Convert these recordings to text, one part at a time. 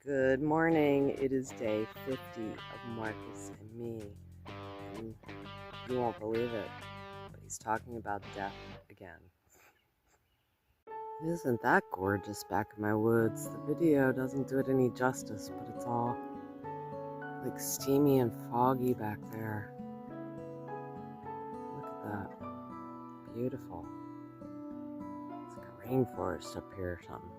Good morning. It is day 50 of Marcus and me. And you won't believe it, but he's talking about death again. Isn't that gorgeous back in my woods? The video doesn't do it any justice, but it's all like steamy and foggy back there. Look at that. Beautiful. It's like a rainforest up here or something.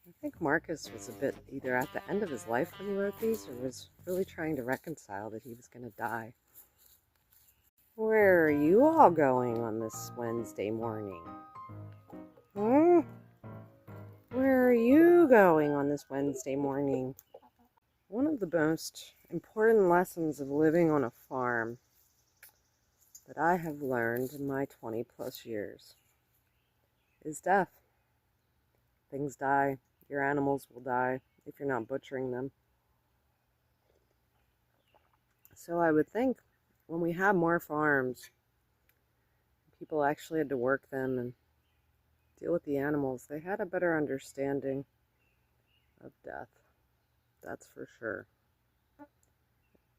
I think Marcus was a bit either at the end of his life when he wrote these or was really trying to reconcile that he was going to die. Where are you all going on this Wednesday morning? Where are you going on this Wednesday morning? One of the most important lessons of living on a farm that I have learned in my 20 plus years is death. Things die. Your animals will die if you're not butchering them. So I would think when we had more farms, people actually had to work them and deal with the animals, they had a better understanding of death. That's for sure.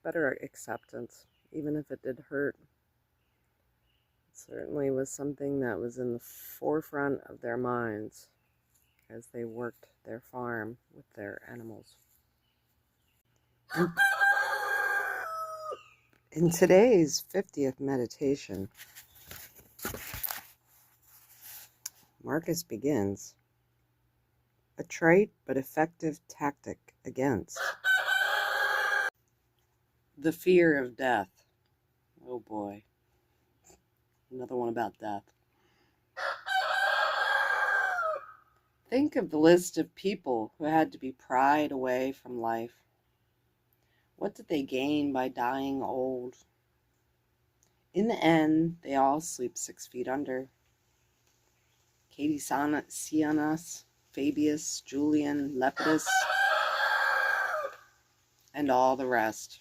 Better acceptance, even if it did hurt. It certainly was something that was in the forefront of their minds as they worked their farm with their animals. In today's 50th meditation, Marcus begins, a trite but effective tactic against the fear of death. Oh boy, another one about death. Think of the list of people who had to be pried away from life. What did they gain by dying old? In the end, they all sleep 6 feet under. Sianas, Fabius, Julian, Lepidus, and all the rest.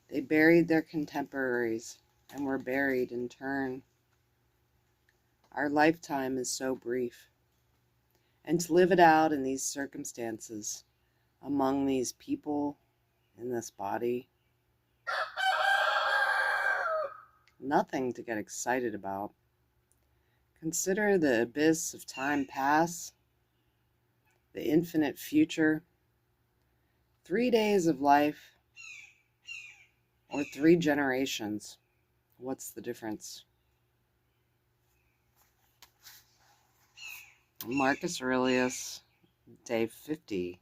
They buried their contemporaries and were buried in turn. Our lifetime is so brief. And to live it out in these circumstances, among these people, in this body, nothing to get excited about. Consider the abyss of time past, the infinite future, 3 days of life, or 3 generations. What's the difference? Marcus Aurelius, day 50,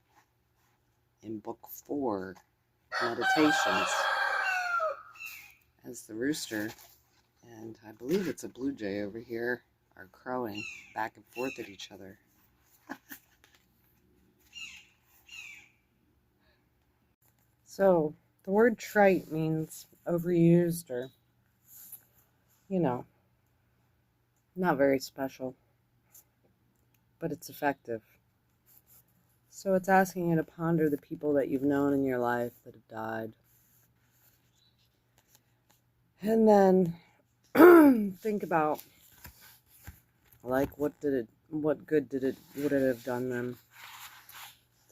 in book 4, Meditations, as the rooster, and I believe it's a blue jay over here, are crowing back and forth at each other. So, the word trite means overused or, not very special. But it's effective. So it's asking you to ponder the people that you've known in your life that have died. And then think about, like, what good would it have done them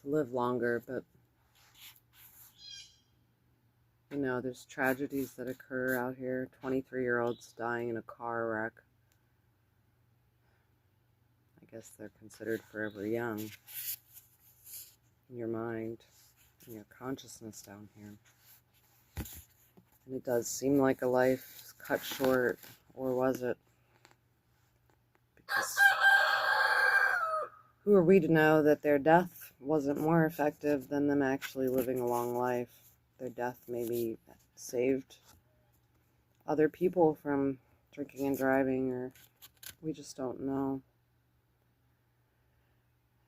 to live longer? But there's tragedies that occur out here. 23-year-olds dying in a car wreck. I guess they're considered forever young in your mind, in your consciousness down here. And it does seem like a life cut short, or was it? Because who are we to know that their death wasn't more effective than them actually living a long life? Their death maybe saved other people from drinking and driving, or we just don't know.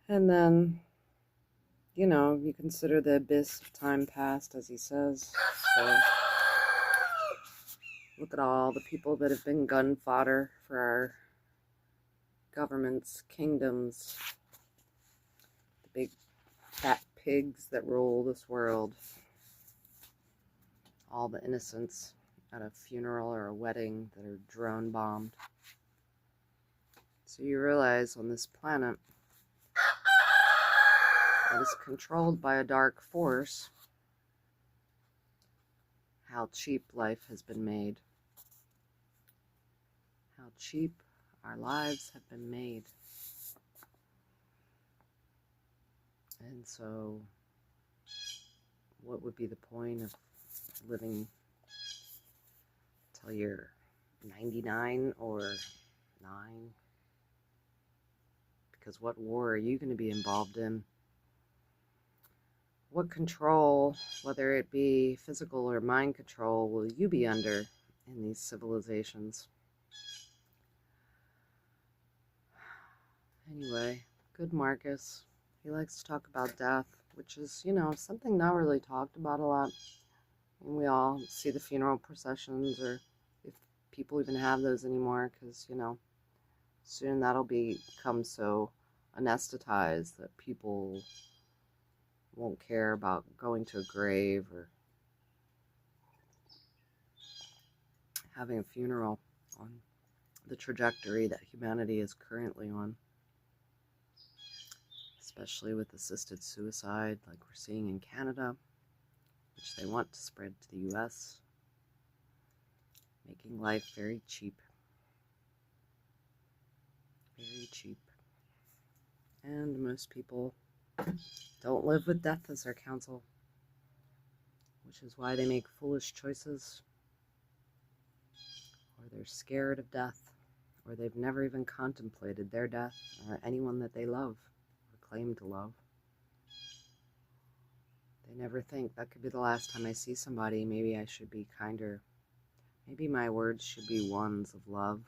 And then, you consider the abyss of time past, as he says. So, look at all the people that have been gun fodder for our governments, kingdoms, the big fat pigs that rule this world. All the innocents at a funeral or a wedding that are drone bombed. So you realize on this planet, that is controlled by a dark force, how cheap life has been made, how cheap our lives have been made. And so, what would be the point of living till you're 99 or 9? Because what war are you going to be involved in? What control, whether it be physical or mind control, will you be under in these civilizations? Anyway, good Marcus. He likes to talk about death, which is, something not really talked about a lot. And we all see the funeral processions, or if people even have those anymore, because, soon that'll become so anesthetized that people won't care about going to a grave or having a funeral on the trajectory that humanity is currently on, especially with assisted suicide like we're seeing in Canada, which they want to spread to the US, making life very cheap. Very cheap. And most people don't live with death as their counsel, which is why they make foolish choices, or they're scared of death, or they've never even contemplated their death or anyone that they love or claim to love. They never think, that could be the last time I see somebody, maybe I should be kinder. Maybe my words should be ones of love.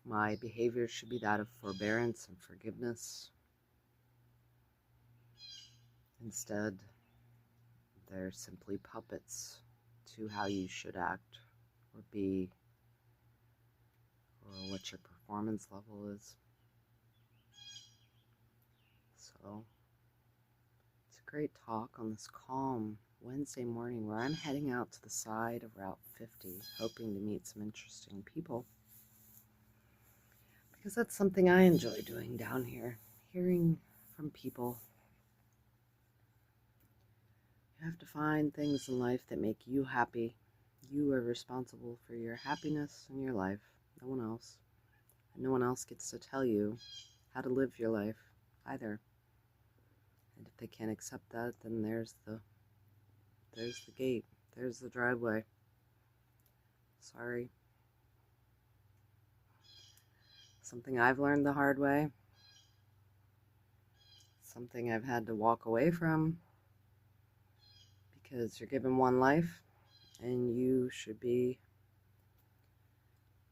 My behavior should be that of forbearance and forgiveness. Instead, they're simply puppets to how you should act or be, or what your performance level is. So, it's a great talk on this calm Wednesday morning where I'm heading out to the side of Route 50, hoping to meet some interesting people. Because that's something I enjoy doing down here, hearing from people. You have to find things in life that make you happy. You are responsible for your happiness in your life, no one else. And no one else gets to tell you how to live your life either. And if they can't accept that, then there's the gate, there's the driveway. Sorry. Something I've learned the hard way. Something I've had to walk away from. Because you're given one life, and you should be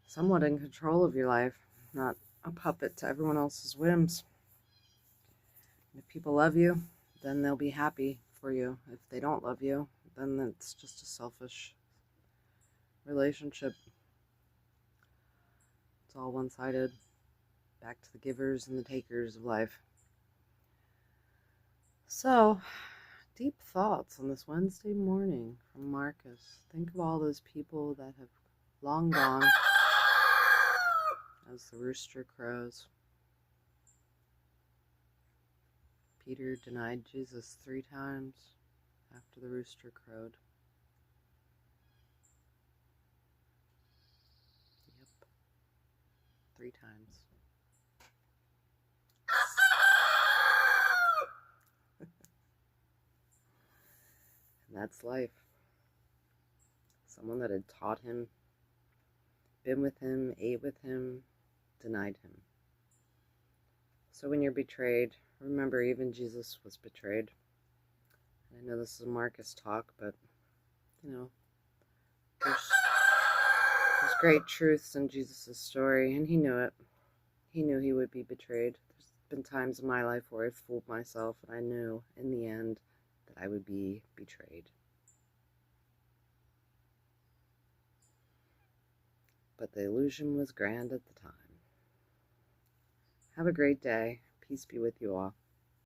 somewhat in control of your life, not a puppet to everyone else's whims. And if people love you, then they'll be happy for you. If they don't love you, then it's just a selfish relationship. It's all one-sided. Back to the givers and the takers of life. So, deep thoughts on this Wednesday morning from Marcus. Think of all those people that have long gone as the rooster crows. Peter denied Jesus 3 times after the rooster crowed. Yep, 3 times. And that's life. Someone that had taught him, been with him, ate with him, denied him. So when you're betrayed, remember even Jesus was betrayed. I know this is a Marcus talk, but, there's great truths in Jesus' story, and he knew it. He knew he would be betrayed. There's been times in my life where I fooled myself, and I knew in the end that I would be betrayed. But the illusion was grand at the time. Have a great day. Peace be with you all.